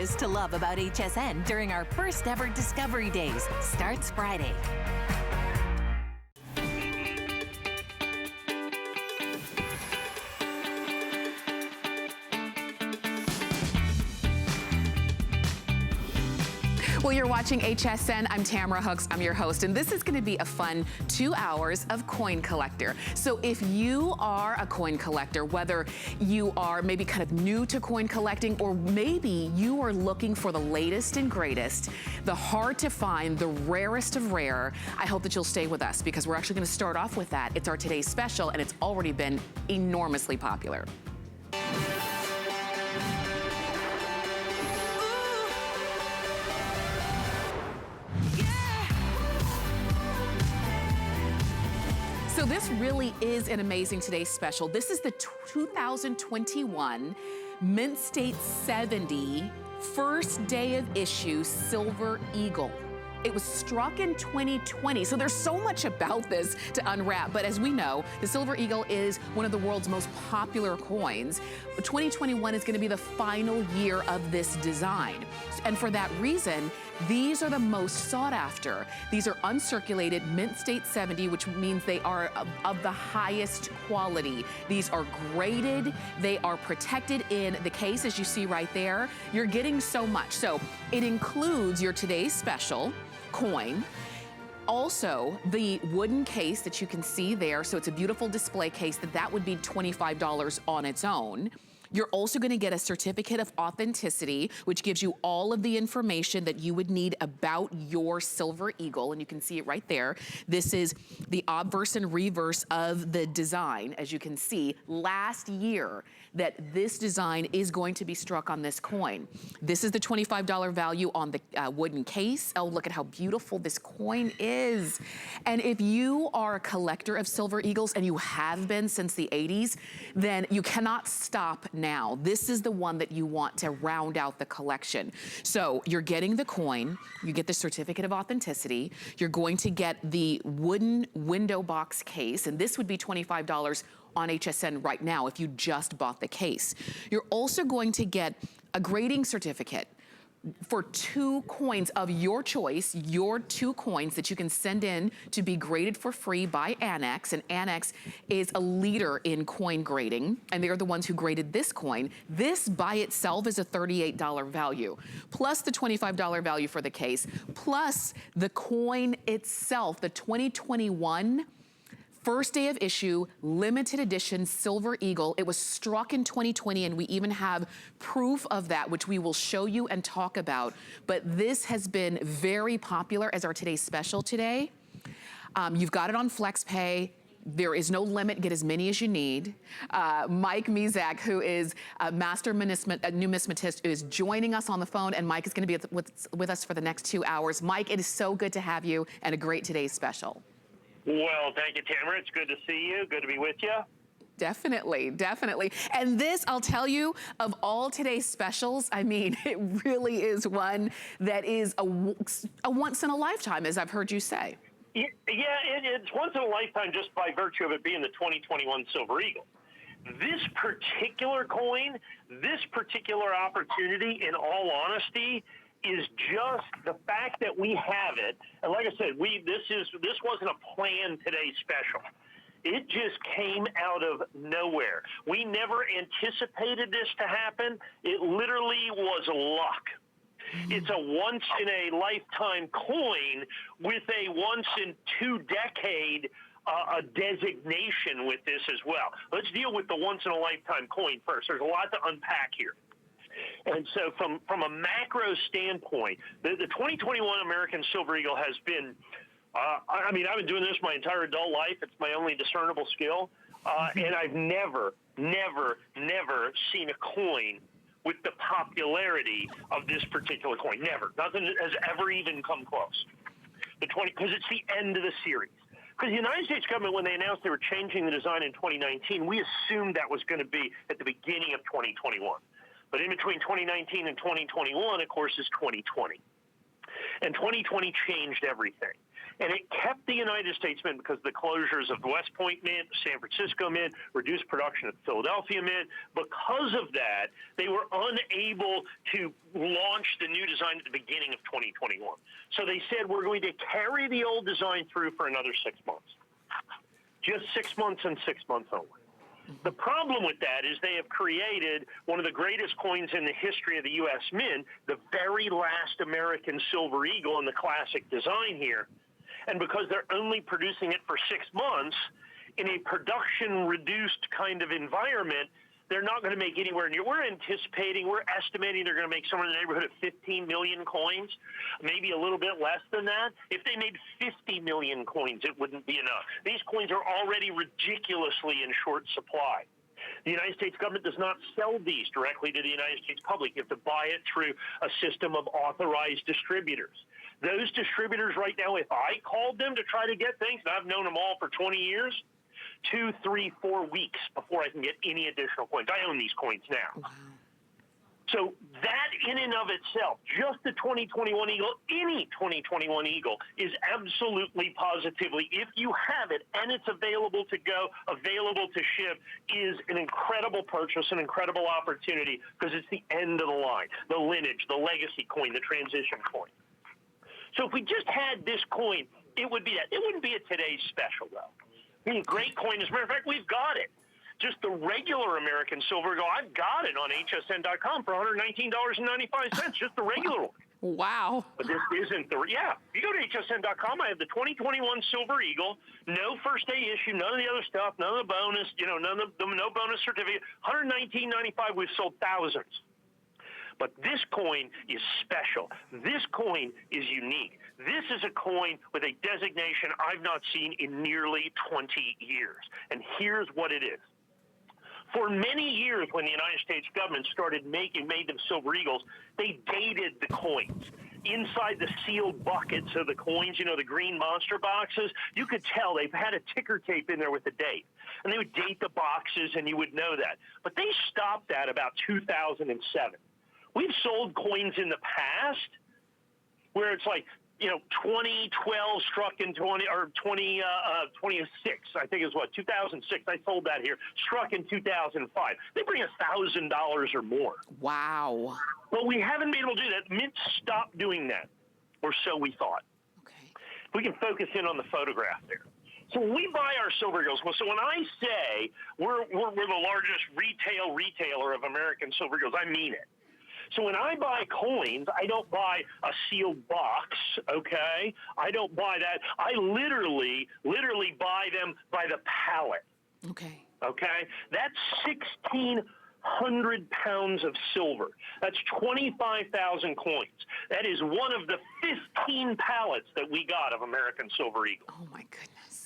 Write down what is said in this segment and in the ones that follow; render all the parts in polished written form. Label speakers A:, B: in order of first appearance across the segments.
A: is to love about HSN during our first ever Discovery Days. Starts Friday.
B: Well, you're watching HSN. I'm Tamara Hooks. I'm your host, and this is going to be a fun 2 hours of coin collector. So if you are a coin collector, whether you are maybe kind of new to coin collecting, or maybe you are looking for the latest and greatest, the hard to find, the rarest of rare, I hope that you'll stay with us because we're actually going to start off with that. It's our today's special, and it's already been enormously popular. So this really is an amazing today's special. This is the 2021 Mint State 70 first day of issue Silver Eagle. It was struck in 2020, so there's so much about this to unwrap. But as we know, the Silver Eagle is one of the world's most popular coins. 2021 is going to be the final year of this design. And for that reason, these are the most sought after. These are uncirculated Mint State 70, which means they are of the highest quality. These are graded. They are protected in the case, as you see right there. You're getting so much. So it includes your today's special coin. Also, the wooden case that you can see there. So it's a beautiful display case that would be $25 on its own. You're also going to get a certificate of authenticity, which gives you all of the information that you would need about your Silver Eagle, and you can see it right there. This is the obverse and reverse of the design, as you can see, last year that this design is going to be struck on this coin. This is the $25 value on the wooden case. Oh, look at how beautiful this coin is. And if you are a collector of Silver Eagles, and you have been since the 80s, then you cannot stop now. This is the one that you want to round out the collection. So you're getting the coin, you get the certificate of authenticity, you're going to get the wooden window box case, and this would be $25 on HSN right now if you just bought the case. You're also going to get a grading certificate for 2 coins of your choice, your 2 coins that you can send in to be graded for free by Annex. And Annex is a leader in coin grading, and they're the ones who graded this coin. This by itself is a $38 value, plus the $25 value for the case, plus the coin itself, the 2021 first day of issue, limited edition Silver Eagle. It was struck in 2020, and we even have proof of that, which we will show you and talk about. But this has been very popular as our today's special today. You've got it on FlexPay. There is no limit, get as many as you need. Mike Mizak, who is a master numismatist, is joining us on the phone, and Mike is gonna be with us for the next 2 hours. Mike, it is so good to have you, and a great today's special.
C: Well, thank you, Tamara. It's good to see you. Good to be with you.
B: Definitely, definitely. And this, I'll tell you, of all today's specials, I mean, it really is one that is a once in a lifetime, as I've heard you say.
C: Yeah, it's once in a lifetime just by virtue of it being the 2021 Silver Eagle. This particular coin, this particular opportunity, in all honesty, is just the fact that we have it. And like I said, this wasn't a planned today's special. It just came out of nowhere. We never anticipated this to happen. It literally was luck. It's a once-in-a-lifetime coin with a once-in-2-decade designation with this as well. Let's deal with the once-in-a-lifetime coin first. There's a lot to unpack here. And so from a macro standpoint, the 2021 American Silver Eagle has been, I mean, I've been doing this my entire adult life. It's my only discernible skill. And I've never seen a coin with the popularity of this particular coin. Never. Nothing has ever even come close. Because it's the end of the series. Because the United States government, when they announced they were changing the design in 2019, we assumed that was going to be at the beginning of 2021. But in between 2019 and 2021, of course, is 2020. And 2020 changed everything. And it kept the United States Mint because the closures of the West Point Mint, the San Francisco Mint, reduced production of the Philadelphia Mint. Because of that, they were unable to launch the new design at the beginning of 2021. So they said, we're going to carry the old design through for another 6 months. Just 6 months and 6 months only. The problem with that is they have created one of the greatest coins in the history of the U.S. Mint, the very last American silver eagle in the classic design here. And because they're only producing it for 6 months in a production-reduced kind of environment, they're not going to make anywhere near. We're estimating they're going to make somewhere in the neighborhood of 15 million coins, maybe a little bit less than that. If they made 50 million coins, it wouldn't be enough. These coins are already ridiculously in short supply. The United States government does not sell these directly to the United States public. You have to buy it through a system of authorized distributors. Those distributors right now, if I called them to try to get things, and I've known them all for 20 years, 2, 3, 4 weeks before I can get any additional coins. I own these coins now.
B: Wow.
C: So that in and of itself, just the 2021 Eagle, any 2021 Eagle is absolutely positively, if you have it and it's available to go, available to ship, is an incredible purchase, an incredible opportunity, because it's the end of the line, the lineage, the legacy coin, the transition coin. So if we just had this coin, it would be that. It wouldn't be a today's special, though. I mean, great coin. As a matter of fact, we've got it. Just the regular American silver eagle, I've got it on HSN.com for $119.95, just the regular one.
B: Wow.
C: But this isn't the, you go to HSN.com, I have the 2021 Silver Eagle, no first day issue, none of the other stuff, none of the bonus, no bonus certificate, $119.95, we've sold thousands. But this coin is special. This coin is unique. This is a coin with a designation I've not seen in nearly 20 years. And here's what it is. For many years, when the United States government made them silver eagles, they dated the coins. Inside the sealed buckets of the coins, the green monster boxes, you could tell they've had a ticker tape in there with the date. And they would date the boxes, and you would know that. But they stopped that about 2007. We've sold coins in the past where it's like, 2012 struck in 26, I think is what, 2006. I sold that here, struck in 2005. They bring $1,000 or more.
B: Wow.
C: But we haven't been able to do that. Mint stopped doing that, or so we thought.
B: Okay.
C: We can focus in on the photograph there. So when we buy our silver eagles, so when I say we're the largest retailer of American silver eagles, I mean it. So when I buy coins, I don't buy a sealed box, okay? I don't buy that. I literally buy them by the pallet.
B: Okay.
C: Okay? That's 1,600 pounds of silver. That's 25,000 coins. That is one of the 15 pallets that we got of American Silver Eagle.
B: Oh, my goodness.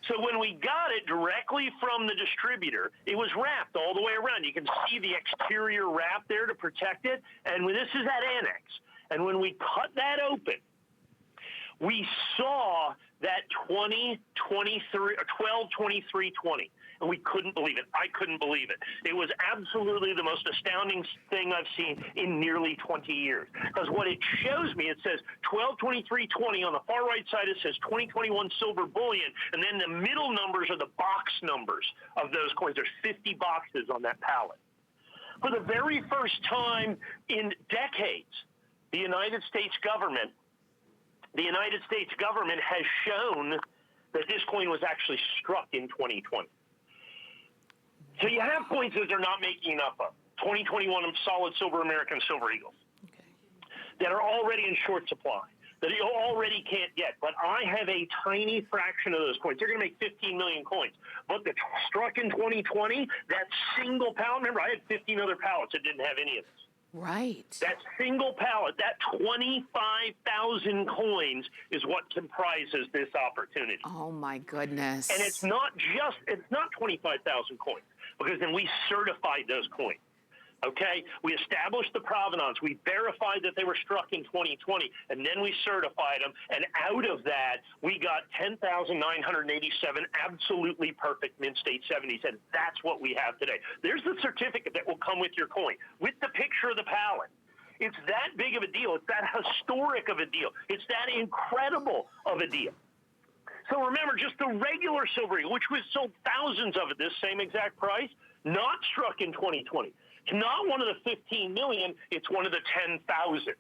C: So when we got it directly from the distributor, it was wrapped all the way around. You can see the exterior wrap there to protect it. And this is that annex. And when we cut that open, we saw that 12/23/20. And we couldn't believe it. I couldn't believe it. It was absolutely the most astounding thing I've seen in nearly 20 years. Because what it shows me, it says 12/23/20. On the far right side, it says 2021 silver bullion. And then the middle numbers are the box numbers of those coins. There's 50 boxes on that pallet. For the very first time in decades, the United States government has shown that this coin was actually struck in 2020. So you have coins that they're not making enough of. 2021 solid silver American Silver Eagles that are already in short supply, that you already can't get. But I have a tiny fraction of those coins. They're going to make 15 million coins. But the struck in 2020, that single pallet, remember I had 15 other pallets that didn't have any of this.
B: Right. That
C: single pallet, that 25,000 coins is what comprises this opportunity.
B: Oh, my goodness.
C: And it's not 25,000 coins, because then we certified those coins. Okay? We established the provenance. We verified that they were struck in 2020, and then we certified them. And out of that, we got 10,987 absolutely perfect Mint State 70s, and that's what we have today. There's the certificate that will come with your coin, with the picture of the pallet. It's that big of a deal. It's that historic of a deal. It's that incredible of a deal. So remember, just the regular silver eagle, which was sold thousands of at this same exact price, not struck in 2020. It's not one of the 15 million, it's one of the 10,000.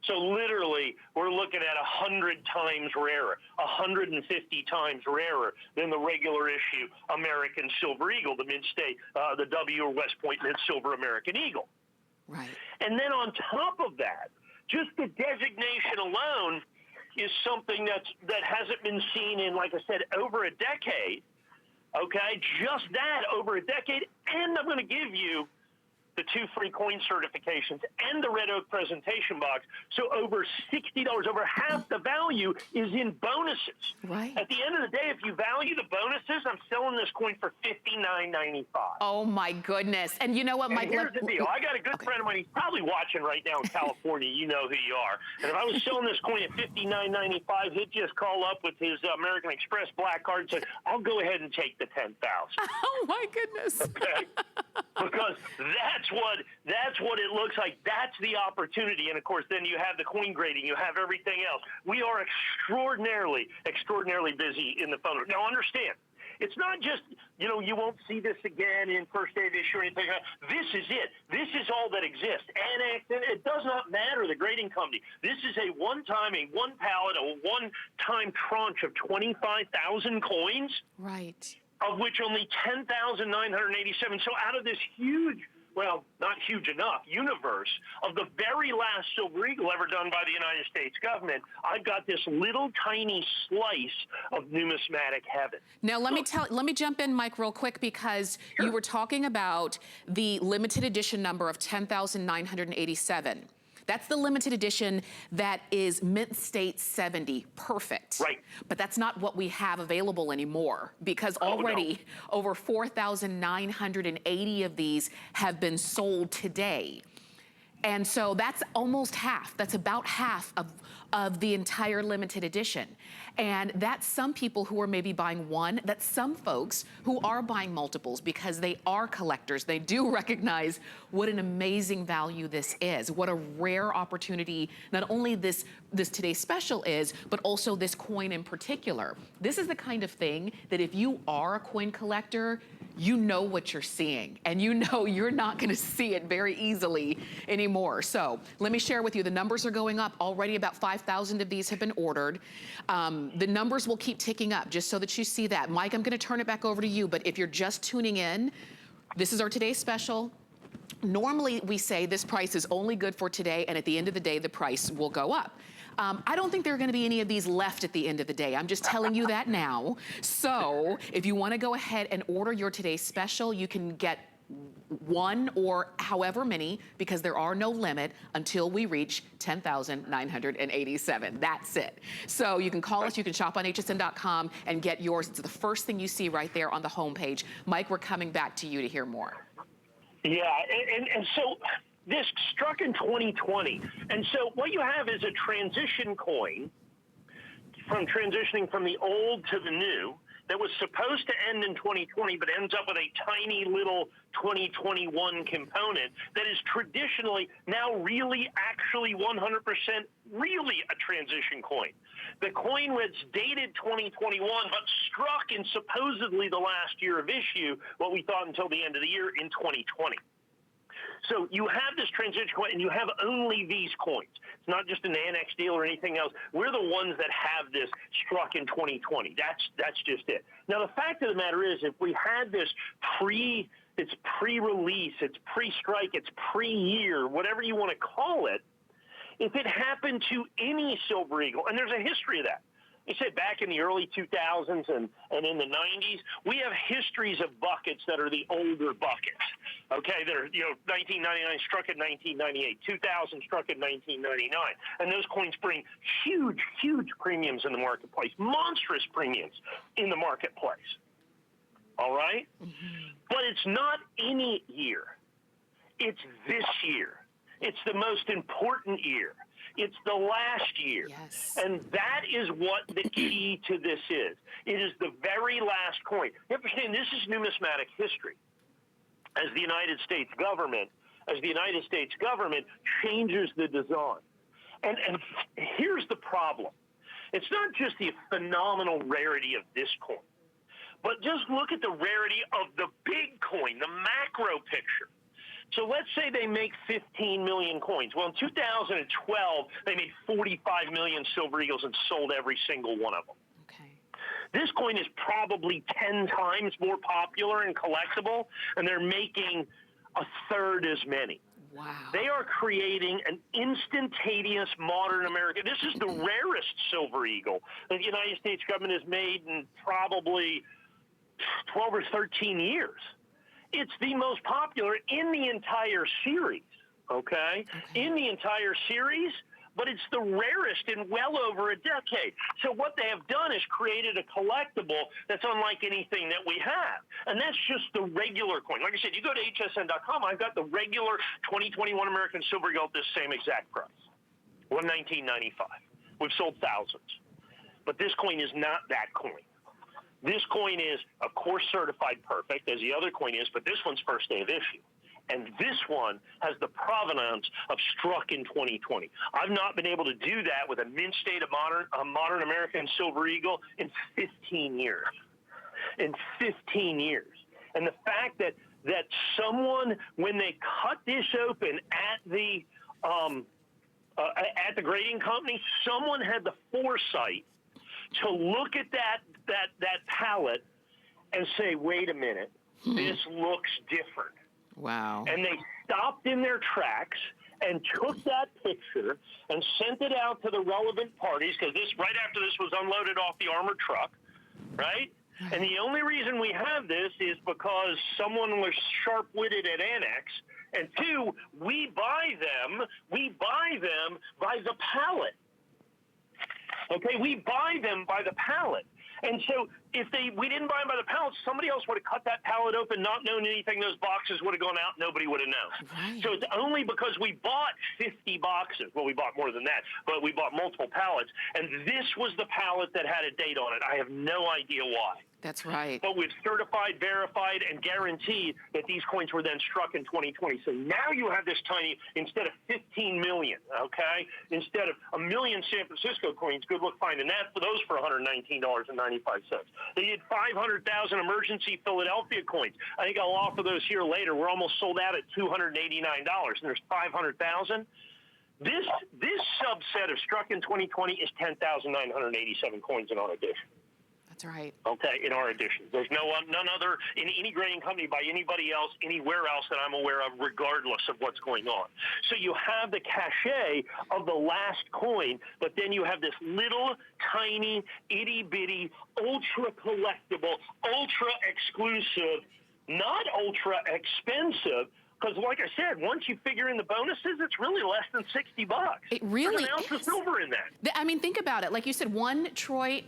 C: So literally, we're looking at 100 times rarer, 150 times rarer than the regular issue American Silver Eagle, the mid-state, the W or West Point mid-silver American Eagle.
B: Right.
C: And then on top of that, just the designation alone is something that hasn't been seen in, like I said, over a decade. Okay, just that, over a decade. And I'm going to give you the 2 free coin certifications and the Red Oak presentation box. So over $60, over half the value is in bonuses.
B: Right.
C: At the end of the day, if you value the bonuses, I'm selling this coin for $59.95.
B: Oh my goodness. And you know what, Mike?
C: Here's the deal. I got a good friend of mine. He's probably watching right now in California. You know who you are. And if I was selling this coin at $59.95, he'd just call up with his American Express black card and say, I'll go ahead and take the $10,000.
B: Oh my goodness.
C: Okay? Because that's what it looks like. That's the opportunity. And of course, then you have the coin grading, you have everything else. We are extraordinarily busy in the phone. Now understand, it's not just, you know, you won't see this again in first day of issue or anything like that. This is it. This is all that exists. Annexed, it does not matter the grading company. This is a one-time, a one pallet, a one-time tranche of 25,000 coins.
B: Right.
C: Of which only 10,987. So out of this huge, well, not huge enough, universe of the very last Silver Eagle ever done by the United States government, I've got this little tiny slice of numismatic heaven.
B: Now let me jump in, Mike, real quick, because you were talking about the limited edition number of 10,987. That's the limited edition that is mint state 70, perfect.
C: Right.
B: But that's not what we have available anymore, because already over 4,980 of these have been sold today. And so that's almost half, that's about half of the entire limited edition. And that's some people who are maybe buying one, that's some folks who are buying multiples because they are collectors. They do recognize what an amazing value this is, what a rare opportunity, not only this today's special is, but also this coin in particular. This is the kind of thing that if you are a coin collector, you know what you're seeing, and you know you're not gonna see it very easily anymore. So let me share with you, the numbers are going up. Already about 5,000 of these have been ordered. The numbers will keep ticking up, just so that you see that. Mike, I'm gonna turn it back over to you, but if you're just tuning in, this is our today's special. Normally we say this price is only good for today, and at the end of the day, the price will go up. I don't think there are gonna be any of these left at the end of the day. I'm just telling you that now. So if you wanna go ahead and order your today's special, you can get one or however many, because there are no limit until we reach 10,987. That's it. So you can call us, you can shop on hsn.com and get yours. It's the first thing you see right there on the homepage. Mike, we're coming back to you to hear more.
C: Yeah, and so this struck in 2020. And so what you have is a transition coin from transitioning from the old to the new that was supposed to end in 2020, but ends up with a tiny little 2021 component that is traditionally now really actually 100% really a transition coin. The coin was dated 2021, but struck in supposedly the last year of issue, what we thought until the end of the year, in 2020. So you have this transition coin, and you have only these coins. It's not just an annex deal or anything else. We're the ones that have this struck in 2020. That's just it. Now, the fact of the matter is, if we had this pre-release, it's pre-strike, it's pre-year, whatever you want to call it, if it happened to any Silver Eagle, and there's a history of that. You said back in the early 2000s and in the 90s, we have histories of buckets that are the older buckets. Okay, that are, 1999 struck in 1998, 2000 struck in 1999. And those coins bring huge, huge premiums in the marketplace, monstrous premiums in the marketplace. All right? Mm-hmm. But it's not any year. It's this year. It's the most important year. It's the last year.
B: Yes.
C: And that is what the key to this is. It is the very last coin. You understand, this is numismatic history. As the United States government changes the design. And here's the problem. It's not just the phenomenal rarity of this coin, but just look at the rarity of the big coin, the macro picture. So let's say they make 15 million coins. Well, in 2012, they made 45 million Silver Eagles and sold every single one of them.
B: Okay.
C: This coin is probably 10 times more popular and collectible, and they're making a third as many.
B: Wow.
C: They are creating an instantaneous modern American. This is the rarest Silver Eagle that the United States government has made in probably 12 or 13 years. It's the most popular in the entire series, okay? In the entire series, but it's the rarest in well over a decade. So what they have done is created a collectible that's unlike anything that we have. And that's just the regular coin. Like I said, you go to hsn.com, I've got the regular 2021 American Silver Eagle at this same exact price, $119.95. We've sold thousands. But this coin is not that coin. This coin is, of course, certified perfect, as the other coin is, but this one's first day of issue. And this one has the provenance of struck in 2020. I've not been able to do that with a mint state of modern American Silver Eagle in 15 years. In 15 years. And the fact that someone, when they cut this open at the grading company, someone had the foresight to look at that palette and say, wait a minute, this looks different.
B: Wow.
C: And they stopped in their tracks and took that picture and sent it out to the relevant parties, because this, right after this was unloaded off the armored truck, right? And the only reason we have this is because someone was sharp-witted at Annex, and two, we buy them by the pallet. Okay, we buy them by the pallet. And so if we didn't buy them by the pallet, somebody else would have cut that pallet open, not known anything. Those boxes would have gone out. Nobody would have known.
B: Right.
C: So it's only because we bought 50 boxes. Well, we bought more than that, but we bought multiple pallets. And this was the pallet that had a date on it. I have no idea why.
B: That's right.
C: But we've certified, verified, and guaranteed that these coins were then struck in 2020. So now you have this tiny, instead of 15 million, okay? Instead of a million San Francisco coins, good luck finding that for those for $119.95. They did 500,000 emergency Philadelphia coins. I think I'll offer those here later. We're almost sold out at $289, and there's 500,000. This subset of struck in 2020 is 10,987 coins in our edition.
B: That's right.
C: Okay, in our edition. There's none other in any grading company by anybody else, anywhere else that I'm aware of, regardless of what's going on. So you have the cachet of the last coin, but then you have this little, tiny, itty-bitty, ultra-collectible, ultra-exclusive, not ultra-expensive, because like I said, once you figure in the bonuses, it's really less than $60.
B: It really
C: There's an ounce of silver in that.
B: I mean, think about it. Like you said, 1 troy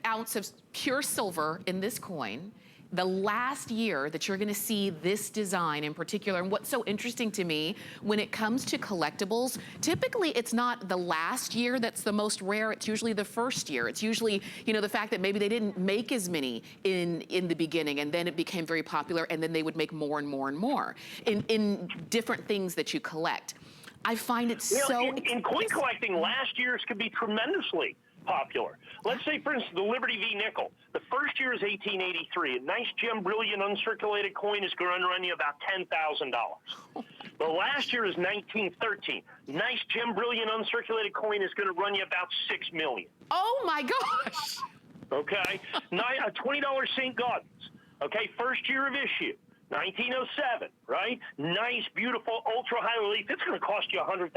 B: ounce of pure silver in this coin. The last year that you're gonna see this design in particular, and what's so interesting to me, when it comes to collectibles, typically it's not the last year that's the most rare, it's usually the first year. It's usually, you know, the fact that maybe they didn't make as many in the beginning, and then it became very popular, and then they would make more and more and more in different things that you collect. I find it
C: in coin collecting, last year's could be tremendously popular. Let's say, for instance, the Liberty V nickel. The first year is 1883. A nice gem, brilliant, uncirculated coin is going to run you about $10,000. The last year is 1913. Nice gem, brilliant, uncirculated coin is going to run you about $6 million.
B: Oh my gosh!
C: Okay, a $20 St. Gaudens. Okay, first year of issue. 1907, right? Nice, beautiful, ultra high relief. It's going to cost you $100,000.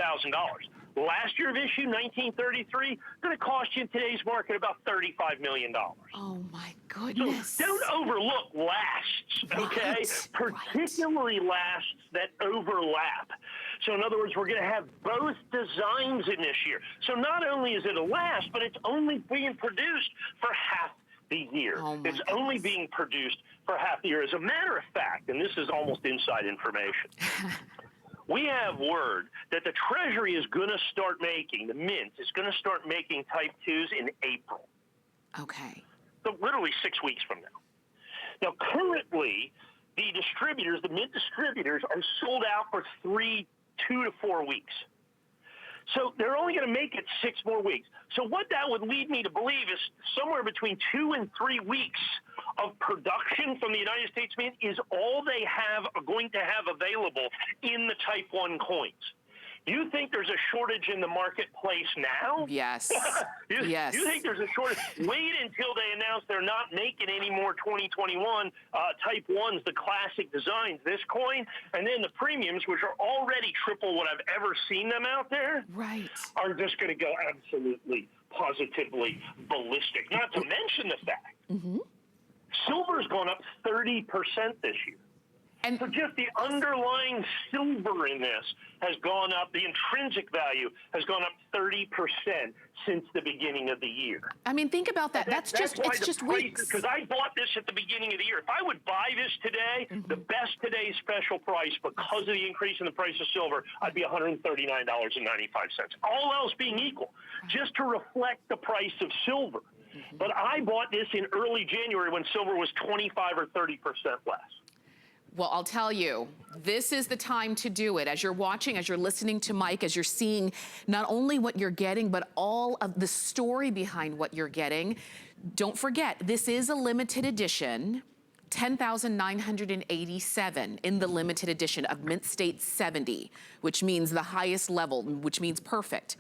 C: Last year of issue, 1933, going to cost you in today's market about $35 million.
B: Oh my goodness.
C: So don't overlook lasts, okay? Particularly lasts that overlap. So in other words, we're going to have both designs in this year. So not only is it a last, but it's only being produced for half the year. It's only being produced for half the year. As a matter of fact, and this is almost inside information, we have word that the Treasury is going to start making, the Mint is going to start making Type 2s in April.
B: Okay.
C: So literally 6 weeks from now. Now, currently, the distributors, the Mint distributors, are sold out for 2 to 4 weeks. So they're only going to make it 6 more weeks. So what that would lead me to believe is somewhere between 2 and 3 weeks of production from the United States Mint is all they are going to have available in the Type 1 coins. You think there's a shortage in the marketplace now?
B: Yes.
C: Yes. You think there's a shortage? Wait until they announce they're not making any more 2021 Type 1s, the classic designs, this coin, and then the premiums, which are already triple what I've ever seen them out there,
B: right,
C: are just going to go absolutely, positively ballistic. Not to mention the fact silver's gone up 30% this year.
B: And
C: so just the underlying silver in this has gone up. The intrinsic value has gone up 30% since the beginning of the year.
B: I mean, think about that. That's just weeks.
C: Because I bought this at the beginning of the year. If I would buy this today, the best today's special price, because of the increase in the price of silver, I'd be $139.95. All else being equal, just to reflect the price of silver. But I bought this in early January when silver was 25 or 30% less.
B: Well, I'll tell you, this is the time to do it. As you're watching, as you're listening to Mike, as you're seeing not only what you're getting, but all of the story behind what you're getting, don't forget, this is a limited edition, 10,987 in the limited edition of Mint State 70, which means the highest level, which means perfect.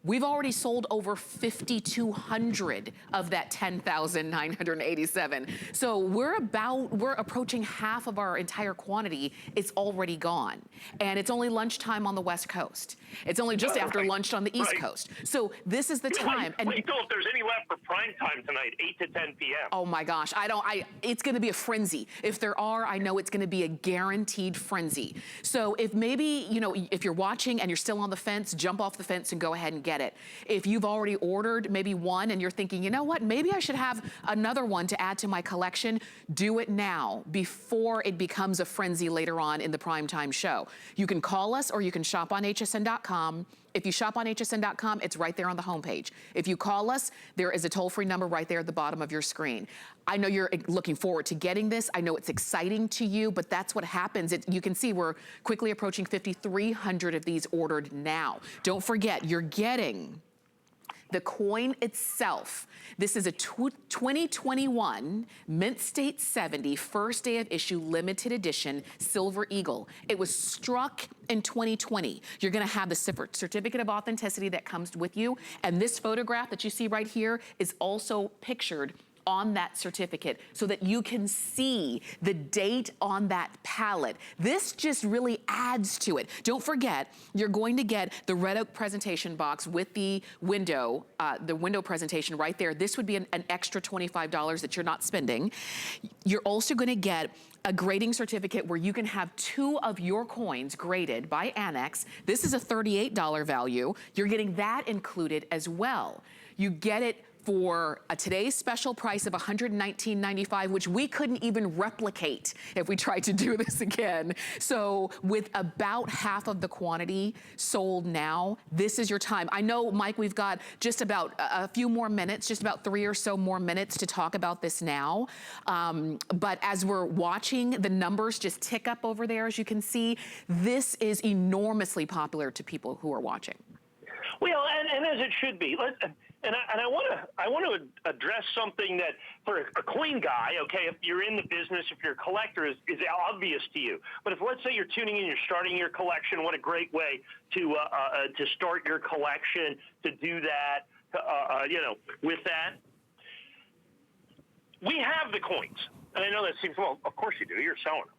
B: We've already sold over 5,200 of that 10,987. So we're approaching half of our entire quantity. It's already gone. And it's only lunchtime on the West Coast. It's only just after lunch on the East Coast. So this is the time.
C: Wait till if there's any left for prime time tonight, 8 to 10 p.m.
B: Oh my gosh, it's gonna be a frenzy. If there are, I know it's gonna be a guaranteed frenzy. So if maybe, if you're watching and you're still on the fence, jump off the fence and go ahead and get it. If you've already ordered maybe one and you're thinking, you know what, maybe I should have another one to add to my collection, do it now before it becomes a frenzy later on in the primetime show. You can call us or you can shop on hsn.com. If you shop on hsn.com, it's right there on the homepage. If you call us, there is a toll-free number right there at the bottom of your screen. I know you're looking forward to getting this. I know it's exciting to you, but that's what happens. You can see we're quickly approaching 5,300 of these ordered now. Don't forget, you're getting the coin itself. This is a 2021 Mint State 70 first day of issue limited edition Silver Eagle. It was struck in 2020. You're gonna have the certificate of authenticity that comes with you. And this photograph that you see right here is also pictured on that certificate so that you can see the date on that pallet. This just really adds to it. Don't forget, you're going to get the red oak presentation box with the window presentation right there. This would be an extra $25 that you're not spending. You're also gonna get a grading certificate where you can have 2 of your coins graded by Annex. This is a $38 value. You're getting that included as well. You get it for today's special price of $119.95, which we couldn't even replicate if we tried to do this again. So with about half of the quantity sold now, this is your time. I know, Mike, we've got just about a few more minutes, just about 3 or so more minutes to talk about this now. But as we're watching the numbers just tick up over there, as you can see, this is enormously popular to people who are watching.
C: Well, and as it should be. And I want to address something that for a coin guy, okay, if you're in the business, if you're a collector, is obvious to you. But if, let's say, you're tuning in, you're starting your collection, what a great way to start your collection, to do that, with that. We have the coins. And I know that seems, well, of course you do. You're selling them.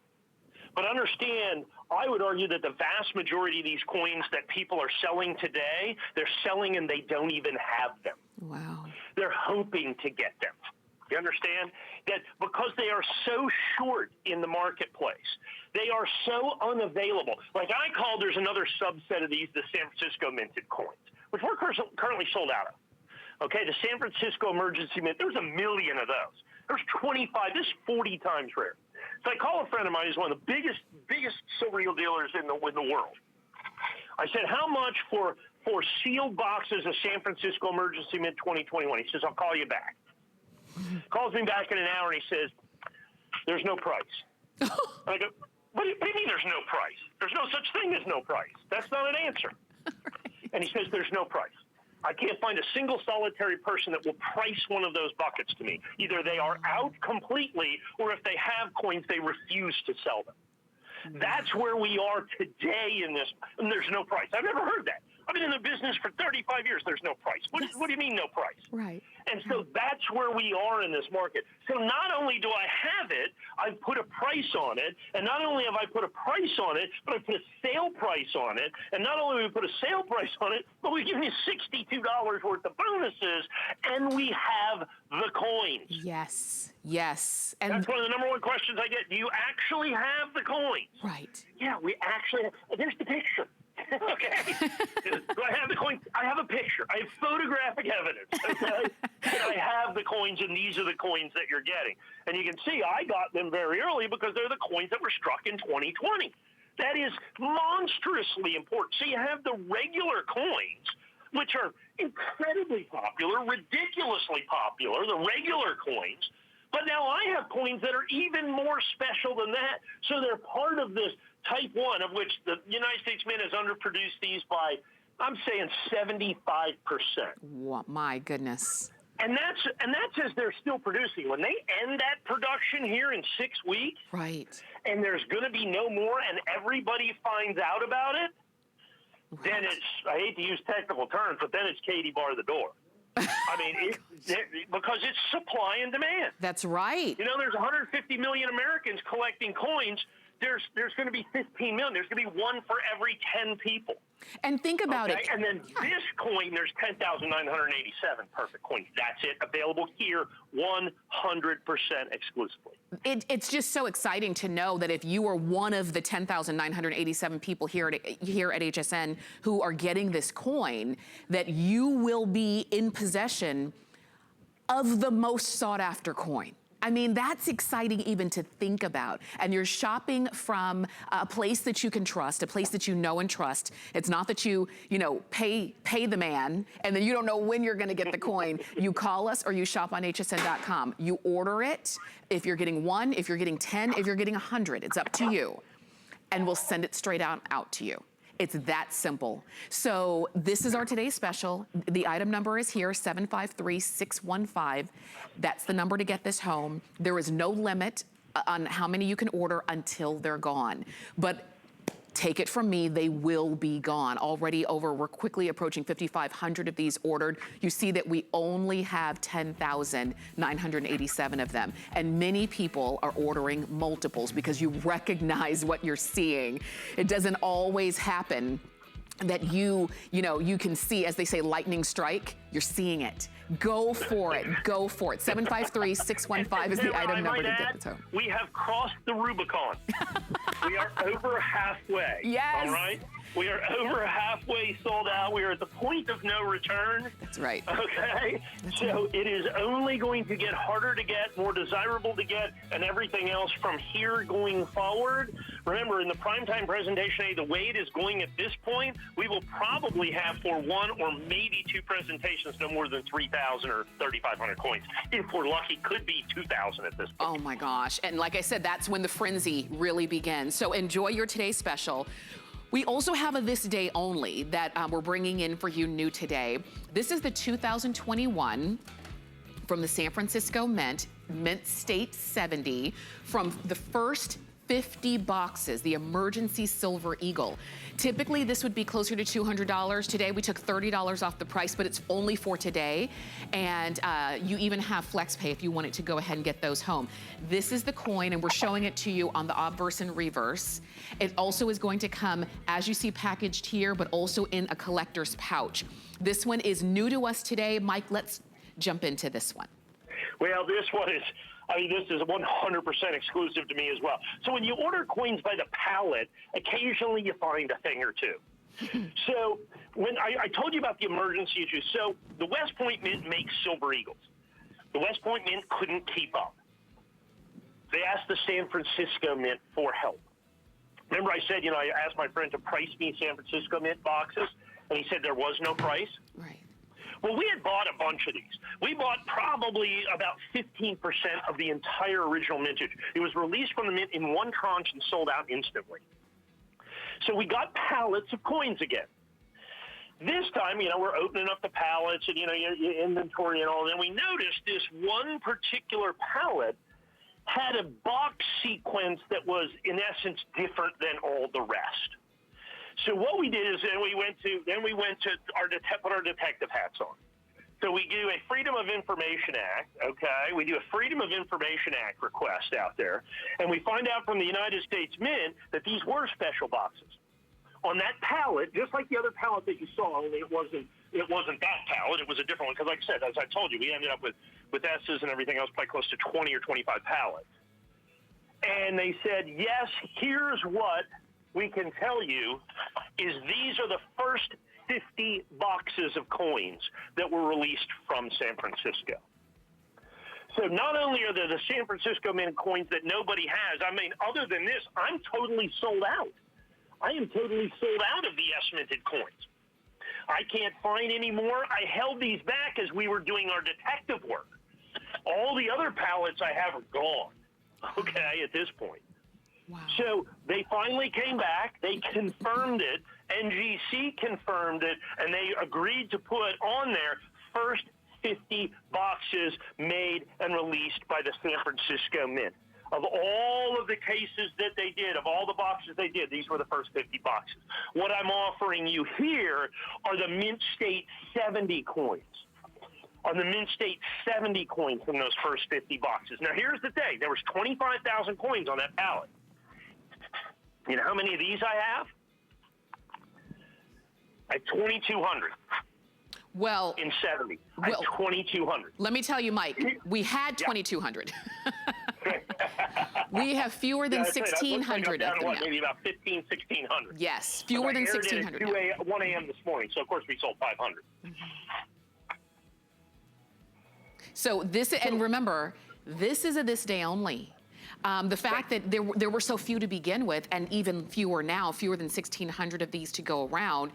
C: But understand, I would argue that the vast majority of these coins that people are selling today, they're selling and they don't even have them.
B: Wow.
C: They're hoping to get them. You understand? That because they are so short in the marketplace, they are so unavailable. Like I call, there's another subset of these, the San Francisco minted coins, which we're currently sold out of. Okay, the San Francisco Emergency Mint, there's 1 million of those. There's 25, this is 40 times rare. So I call a friend of mine who's one of the biggest silver eagle dealers in the world. I said, how much for sealed boxes of San Francisco Emergency Mint 2021? He says, I'll call you back. Calls me back in an hour and he says, there's no price. And I go, what do you mean there's no price? There's no such thing as no price. That's not an answer. And he says there's no price. I can't find a single solitary person that will price one of those buckets to me. Either they are out completely, or if they have coins, they refuse to sell them. That's where we are today in this, and there's no price. I've never heard that. I've been in the business for 35 years. There's no price. What do you mean no price?
B: Right.
C: And so that's where we are in this market. So not only do I have it, I've put a price on it. And not only have I put a price on it, but I put a sale price on it. And not only have we put a sale price on it, but we give you $62 worth of bonuses. And we have the coins.
B: Yes. Yes. And
C: that's one of the number one questions I get. Do you actually have the coins?
B: Right.
C: Yeah, we actually have. There's the picture. Okay. Do I have the coins? I have a picture. I have photographic evidence. Okay. And I have the coins, and these are the coins that you're getting. And you can see I got them very early because they're the coins that were struck in 2020. That is monstrously important. So you have the regular coins, which are incredibly popular, ridiculously popular, the regular coins. But now I have coins that are even more special than that. So they're part of this Type 1, of which the United States Mint has underproduced these by, I'm saying, 75%.
B: What, my goodness.
C: And that's as they're still producing. When they end that production here in 6 weeks,
B: right,
C: and there's going to be no more, and everybody finds out about it, right, then it's, I hate to use technical terms, but then it's Katie bar the door. I mean, because it's supply and demand.
B: That's right.
C: You know, there's 150 million Americans collecting coins. There's going to be 15 million. There's going to be one for every 10 people.
B: And think about it.
C: And then this coin, there's 10,987 perfect coins. That's it. Available here 100% exclusively.
B: It's just so exciting to know that if you are one of the 10,987 people here at HSN who are getting this coin, that you will be in possession of the most sought after coin. I mean, that's exciting even to think about. And you're shopping from a place that you can trust, a place that you know and trust. It's not that you pay the man and then you don't know when you're gonna get the coin. You call us or you shop on hsn.com. You order it. If you're getting 1, if you're getting 10, if you're getting 100, it's up to you. And we'll send it straight out to you. It's that simple. So this is our today's special. The item number is here, 753-615. That's the number to get this home. There is no limit on how many you can order until they're gone. But take it from me, they will be gone. Already we're quickly approaching 5,500 of these ordered. You see that we only have 10,987 of them. And many people are ordering multiples because you recognize what you're seeing. It doesn't always happen that you can see, as they say, lightning strike. You're seeing it. Go for it. Go for it. 753-615 is the item number to get this home.
C: We have crossed the Rubicon. We are over halfway.
B: Yes.
C: All right? We are over halfway sold out. We are at the point of no return.
B: That's right.
C: Okay? So it is only going to get harder to get, more desirable to get, and everything else from here going forward. Remember, in the primetime presentation, the way it is going at this point, we will probably have for 1 or maybe 2 presentations no more than 3,000 or 3,500 coins. If we're lucky, could be 2,000 at this point.
B: Oh my gosh. And like I said, that's when the frenzy really begins. So enjoy your today's special. We also have a this day only that we're bringing in for you new today. This is the 2021 from the San Francisco Mint State 70, from the first 50 boxes, the Emergency Silver Eagle. Typically, this would be closer to $200. Today, we took $30 off the price, but it's only for today. And you even have FlexPay if you wanted to go ahead and get those home. This is the coin, and we're showing it to you on the obverse and reverse. It also is going to come, as you see, packaged here, but also in a collector's pouch. This one is new to us today. Mike, let's jump into this one.
C: Well, this one is, this is 100% exclusive to me as well. So when you order coins by the pallet, occasionally you find a thing or two. So when I told you about the emergency issue, so the West Point Mint makes Silver Eagles. The West Point Mint couldn't keep up. They asked the San Francisco Mint for help. Remember I said, I asked my friend to price me San Francisco Mint boxes, and he said there was no price?
B: Right.
C: Well, we had bought a bunch of these. We bought probably about 15% of the entire original mintage. It was released from the mint in one tranche and sold out instantly. So we got pallets of coins again. This time, you know, we're opening up the pallets and, you know, your inventory and all, and we noticed this one particular pallet had a box sequence that was, in essence, different than all the rest. So what we did is then we went to put our detective hats on. So we do a Freedom of Information Act, okay? We do a Freedom of Information Act request out there, and we find out from the United States Mint that these were special boxes. On that pallet, just like the other pallet that you saw, only it wasn't that pallet, it was a different one, because like I said, as I told you, we ended up with S's and everything else, probably close to 20 or 25 pallets. And they said, yes, here's what we can tell you is these are the first 50 boxes of coins that were released from San Francisco. So not only are there the San Francisco Mint coins that nobody has, I mean, other than this, I'm totally sold out. I am totally sold out of the S-minted coins. I can't find any more. I held these back as we were doing our detective work. All the other pallets I have are gone, okay, at this point.
B: Wow.
C: So they finally came back. They confirmed it. NGC confirmed it, and they agreed to put on there first 50 boxes made and released by the San Francisco Mint. Of all of the cases that they did, of all the boxes they did, these were the first 50 boxes. What I'm offering you here are the Mint State 70 coins. On the Mint State 70 coins from those first 50 boxes. Now, here's the thing. There was 25,000 coins on that pallet. You know how many of these I have? I have 2,200.
B: Well,
C: in 70. I have 2,200.
B: Let me tell you, Mike, we had 2,200. We have fewer than 1,600 of them now.
C: Maybe about 1,600.
B: Yes, fewer than 1,600 now.
C: 1 a.m. this morning, so of course we sold 500.
B: So this, and remember, this is a this day only. The fact that there were so few to begin with, and even fewer now, fewer than 1,600 of these to go around,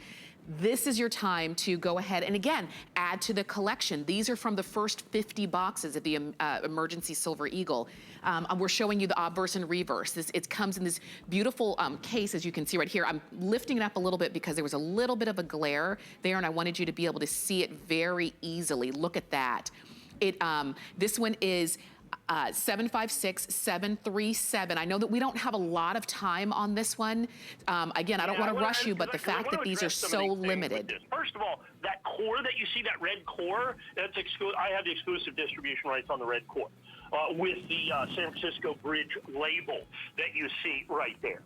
B: this is your time to go ahead and, again, add to the collection. These are from the first 50 boxes of the Emergency Silver Eagle. We're showing you the obverse and reverse. It comes in this beautiful case, as you can see right here. I'm lifting it up a little bit because there was a little bit of a glare there, and I wanted you to be able to see it very easily. Look at that. This one is 756737. I know that we don't have a lot of time on this one. Again, I don't want to rush you, but the fact that these are so limited.
C: First of all, that core that you see, that red core, that's I have the exclusive distribution rights on the red core with the San Francisco Bridge label that you see right there.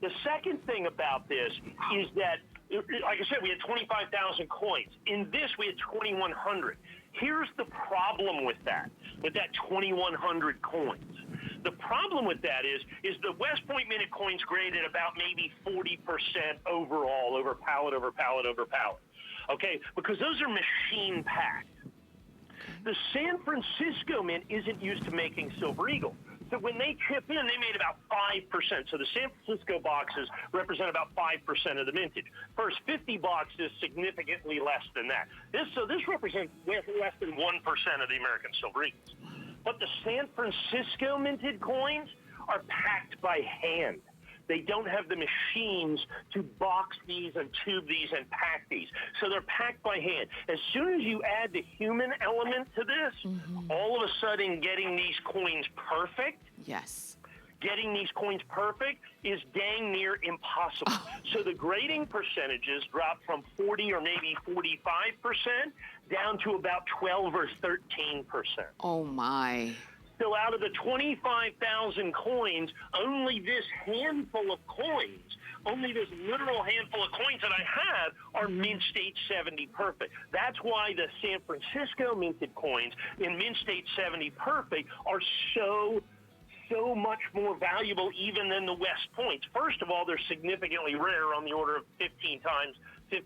C: The second thing about this is that, like I said, we had 25,000 coins. In this, we had 2,100. Here's the problem with that 2,100 coins. The problem with that is the West Point minted coins graded about maybe 40% overall over pallet, over pallet, over pallet. Okay, because those are machine packed. The San Francisco Mint isn't used to making Silver Eagle. So when they chip in, they made about 5%. So the San Francisco boxes represent about 5% of the mintage. First 50 boxes, significantly less than that. This represents less than 1% of the American Silver Eagles. But the San Francisco minted coins are packed by hand. They don't have the machines to box these and tube these and pack these. So they're packed by hand. As soon as you add the human element to this, all of a sudden getting these coins perfect, getting these coins perfect is dang near impossible. So the grading percentages drop from 40 or maybe 45% down to about 12 or 13%.
B: Oh my.
C: So out of the 25,000 coins, only this handful of coins, only this literal handful of coins that I have are Mint State 70 Perfect. That's why the San Francisco minted coins in Mint State 70 Perfect are so much more valuable even than the West Points. First of all, they're significantly rarer, on the order of 15 times, 10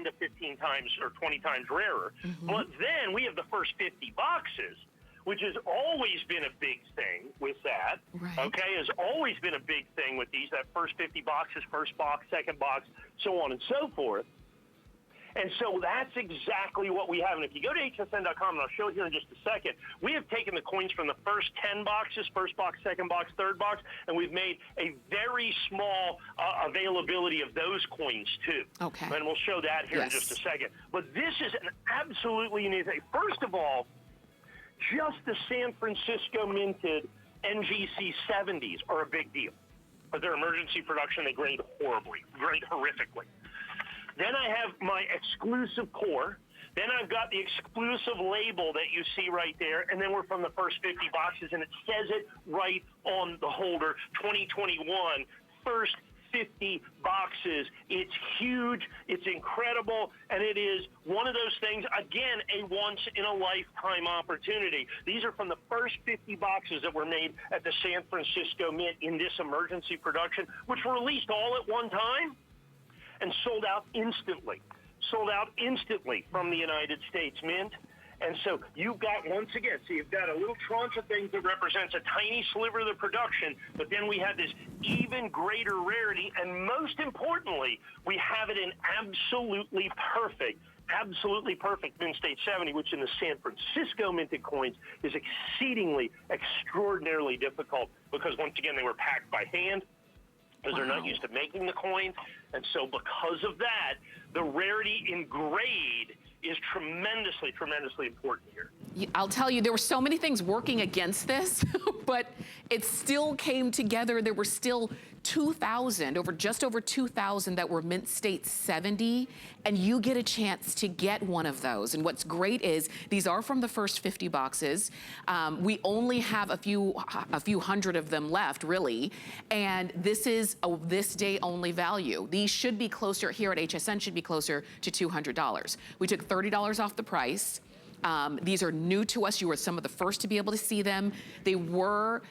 C: to 15 times or 20 times rarer. But then we have the first 50 boxes, which has always been a big thing with that, okay, has always been a big thing with these, that first 50 boxes, first box, second box, so on and so forth. And so that's exactly what we have. And if you go to hsn.com, and I'll show it here in just a second, we have taken the coins from the first 10 boxes, first box, second box, third box, and we've made a very small availability of those coins too.
B: Okay.
C: And we'll show that here in just a second. But this is an absolutely unique thing. First of all, just the San Francisco minted NGC 70s are a big deal. But their emergency production, they grade horrifically. Then I have my exclusive core. Then I've got the exclusive label that you see right there. And then we're from the first 50 boxes, and it says it right on the holder, 2021, first 50 boxes. It's huge, it's incredible, and it is one of those things, again, a once-in-a-lifetime opportunity. These are from the first 50 boxes that were made at the San Francisco Mint in this emergency production, which were released all at one time and sold out instantly from the United States Mint. And so you've got, once again, so you've got a little tranche of things that represents a tiny sliver of the production, but then we have this even greater rarity, and most importantly, we have it in absolutely perfect Mint State 70, which in the San Francisco minted coins is exceedingly, extraordinarily difficult because, once again, they were packed by hand, because they're not used to making the coins. And so because of that, the rarity in grade is tremendously, tremendously important here.
B: I'll tell you, there were so many things working against this, but it still came together. There were still 2,000, just over 2,000 that were Mint State 70, and you get a chance to get one of those. And what's great is these are from the first 50 boxes. We only have a few hundred of them left, really, and this is a this day only value. These should be closer, here at HSN, should be closer to $200. We took $30 off the price. These are new to us. You were some of the first to be able to see them. They were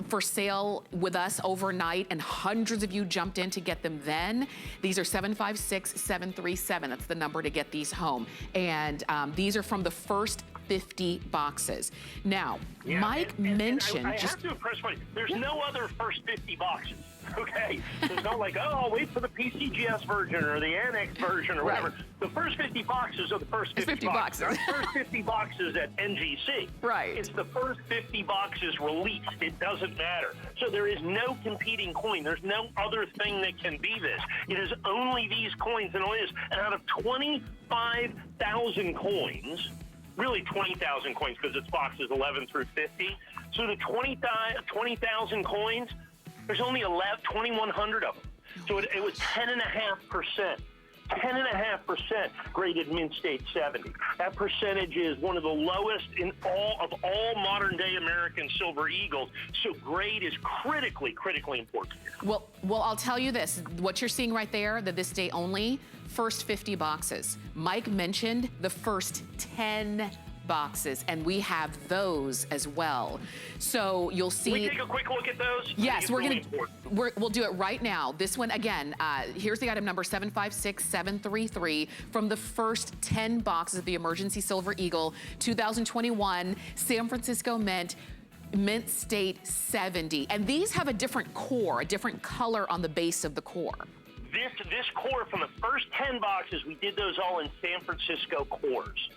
B: for sale with us overnight, and hundreds of you jumped in to get them then. These are 756-737. That's the number to get these home. And these are from the first 50 boxes. Now, Mike mentioned...
C: I have to impress you, there's no other first 50 boxes. Okay, so it's not like, oh, I'll wait for the PCGS version or the Annex version or whatever. The first 50 boxes are the first 50 boxes. Not the first 50 boxes at NGC.
B: Right.
C: It's the first 50 boxes released. It doesn't matter. So there is no competing coin. There's no other thing that can be this. It is only these coins, and it is. And out of 25,000 coins, really 20,000 coins because it's boxes 11 through 50. So the 20,000 coins, there's only 2,100 of them. So it was 10.5%. 10.5% graded Mint State 70. That percentage is one of the lowest in all modern day American silver eagles. So grade is critically important here.
B: Well, I'll tell you this, what you're seeing right there, the this day only, first 50 boxes. Mike mentioned the first 10 boxes, and we have those as well. So you'll see.
C: Can we take a quick look at those?
B: Yes, we'll do it right now. This one, again, here's the item number 756-733 from the first 10 boxes of the Emergency Silver Eagle 2021 San Francisco Mint State 70. And these have a different core, a different color on the base of the core.
C: This core from the first 10 boxes, we did those all in San Francisco cores.